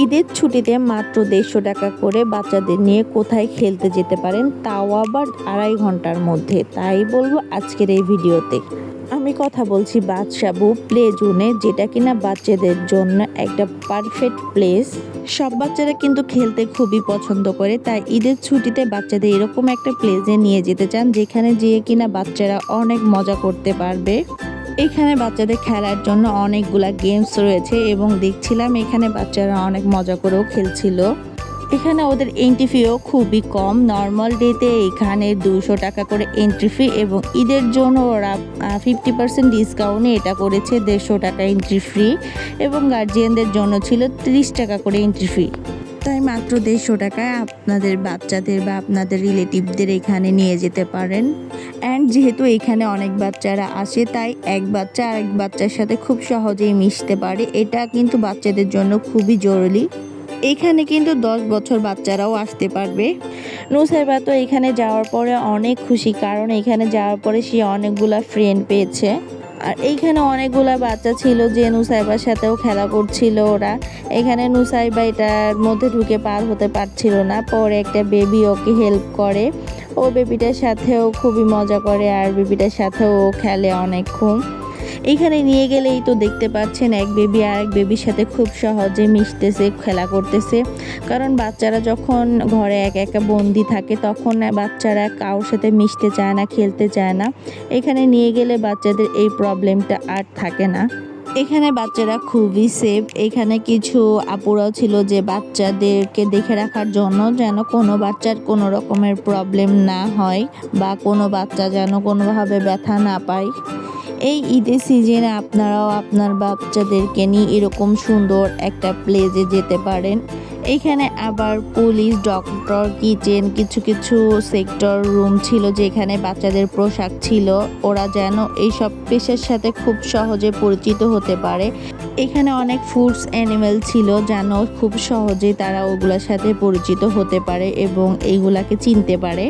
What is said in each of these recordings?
ঈদের ছুটিতে মাত্র 150 টাকা করে বাচ্চাদের নিয়ে কোথায় খেলতে যেতে পারেন, তাও আবার 2.5 ঘন্টার মধ্যে। তাই বলবো আজকের এই ভিডিওতে। আমি কথা বলছি বাদশাভু প্লে জোনে, যেটা কিনা বাচ্চাদের জন্য একটা পারফেক্ট প্লেস। সব বাচ্চারা কিন্তু খেলতে খুবই পছন্দ করে, তাই ঈদের ছুটিতে বাচ্চাদের এরকম একটা প্লেসে নিয়ে যেতে চান, যেখানে যেয়ে কিনা বাচ্চারা অনেক মজা করতে পারবে। এখানে বাচ্চাদের খেলার জন্য অনেকগুলা গেমস রয়েছে এবং দেখছিলাম এখানে বাচ্চারা অনেক মজা করেও খেলছিল। এখানে ওদের এন্ট্রি ফিও খুবই কম। নর্মাল ডেতে এখানে 200 টাকা করে এন্ট্রি ফি এবং ঈদের জন্য ওরা 50% ডিসকাউন্টে এটা করেছে 150 টাকা এন্ট্রি ফি এবং গার্জিয়ানদের জন্য ছিল 30 টাকা করে এন্ট্রি ফি। তাই মাত্র 150 টাকায় আপনাদের বাচ্চাদের বা আপনাদের রিলেটিভদের এখানে নিয়ে যেতে পারেন। অ্যান্ড যেহেতু এখানে অনেক বাচ্চারা আসে, তাই এক বাচ্চা আরেক বাচ্চার সাথে খুব সহজেই মিশতে পারে। এটা কিন্তু বাচ্চাদের জন্য খুবই জরুরি। এখানে কিন্তু 10 বছর বাচ্চারাও আসতে পারবে। নুসাইবা তো এখানে যাওয়ার পরে অনেক খুশি, কারণ এখানে যাওয়ার পরে সে অনেকগুলা ফ্রেন্ড পেয়েছে। আর এইখানে অনেকগুলা বাচ্চা ছিল যে নুসাইবার সাথেও খেলা করছিল ওরা। এখানে নুসাইবা এটার মধ্যে ঢুকে পার হতে পারছিল না, পরে একটা বেবি ওকে হেল্প করে। ও বেবিটার সাথেও খুবই মজা করে আর বেবিটার সাথেও ও খেলে অনেকক্ষণ। এইখানে নিয়ে গেলেই তো দেখতে পাচ্ছেন এক বেবি আর এক বেবির সাথে খুব সহজে মিশতেছে, খেলা করতেছে। কারণ বাচ্চারা যখন ঘরে একা একা বন্দি থাকে, তখন বাচ্চারা কারোর সাথে মিশতে চায় না, খেলতে চায় না। এখানে নিয়ে গেলে বাচ্চাদের এই প্রবলেমটা আর থাকে না। এখানে বাচ্চারা খুবই সেফ। এখানে কিছু আপুরাও ছিল যে বাচ্চাদেরকে দেখে রাখার জন্য, যেন কোনো বাচ্চার কোনো রকমের প্রবলেম না হয় বা কোনো বাচ্চা যেন কোনোভাবে ব্যথা না পায়। এই ঈদের সিজনে আপনারাও আপনার বাচ্চাদেরকে নিয়ে এরকম সুন্দর একটা প্লেসে যেতে পারেন। এখানে আবার পুলিশ, ডক্টর, কিচেন, কিছু কিছু সেক্টর রুম ছিল যেখানে বাচ্চাদের পোশাক ছিল। ওরা যেন এইসব পেশার সাথে খুব সহজে পরিচিত হতে পারে। এখানে অনেক ফুডস অ্যানিমেল ছিল যেন খুব সহজে তারা ওগুলোর সাথে পরিচিত হতে পারে এবং এইগুলাকে চিনতে পারে।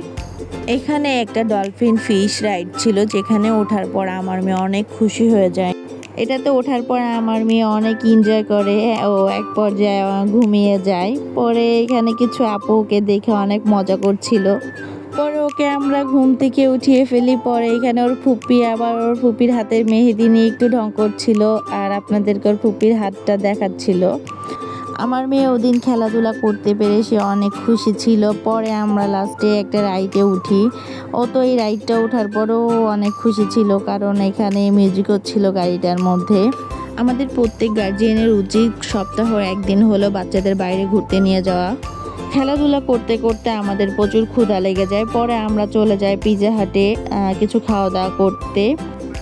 এখানে একটা ডলফিন ফিশ রাইড ছিল, যেখানে ওঠার পর আমার মেয়ে অনেক খুশি হয়ে যায়। এটাতে ওঠার পর আমার মেয়ে অনেক এনজয় করে, ও এক পর্যায়ে ঘুমিয়ে যায়। পরে এখানে কিছু আপু ওকে দেখে অনেক মজা করছিল। পরে ওকে আমরা ঘুম থেকে উঠিয়ে ফেলি। পরে এখানে ওর ফুপি আবার ওর ফুপির হাতের মেহেদি নিয়ে একটু ঢং করছিল আর আপনাদেরকে ওর ফুপির হাতটা দেখাচ্ছিল। আমার মেয়ে ওদিন খেলাধুলা করতে পেরে সে অনেক খুশি ছিল। পরে আমরা লাস্টে একটা রাইডে উঠি। ও তো এই রাইডটা ওঠার পরেও অনেক খুশি ছিল, কারণ এখানে মিউজিক হচ্ছিল গাড়িটার মধ্যে। আমাদের প্রত্যেক গার্জিয়ানের উচিত সপ্তাহ একদিন হলো বাচ্চাদের বাইরে ঘুরতে নিয়ে যাওয়া। খেলাধুলা করতে করতে আমাদের প্রচুর ক্ষুধা লেগে যায়। পরে আমরা চলে যাই পিৎজা হাটে কিছু খাওয়া দাওয়া করতে।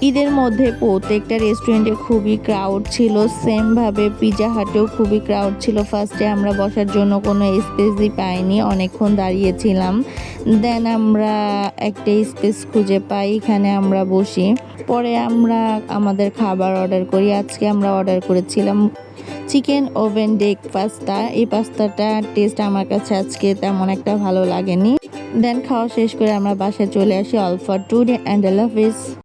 ঈদের মধ্যে প্রত্যেকটা রেস্টুরেন্টে খুবই ক্রাউড ছিল, সেমভাবে পিৎজা হাটেও খুবই ক্রাউড ছিল। ফার্স্টে আমরা বসার জন্য কোনো স্পেসই পাইনি, অনেকক্ষণ দাঁড়িয়েছিলাম। দেন আমরা একটা স্পেস খুঁজে পাই, এখানে আমরা বসি। পরে আমরা আমাদের খাবার অর্ডার করি। আজকে আমরা অর্ডার করেছিলাম চিকেন ওভেন ডেক পাস্তা। এই পাস্তাটার টেস্ট আমার কাছে আজকে তেমন একটা ভালো লাগেনি। দেন খাওয়া শেষ করে আমরা বাসায় চলে আসি। অল ফর টুডে অ্যান্ড আল্লাহ হাফেজ।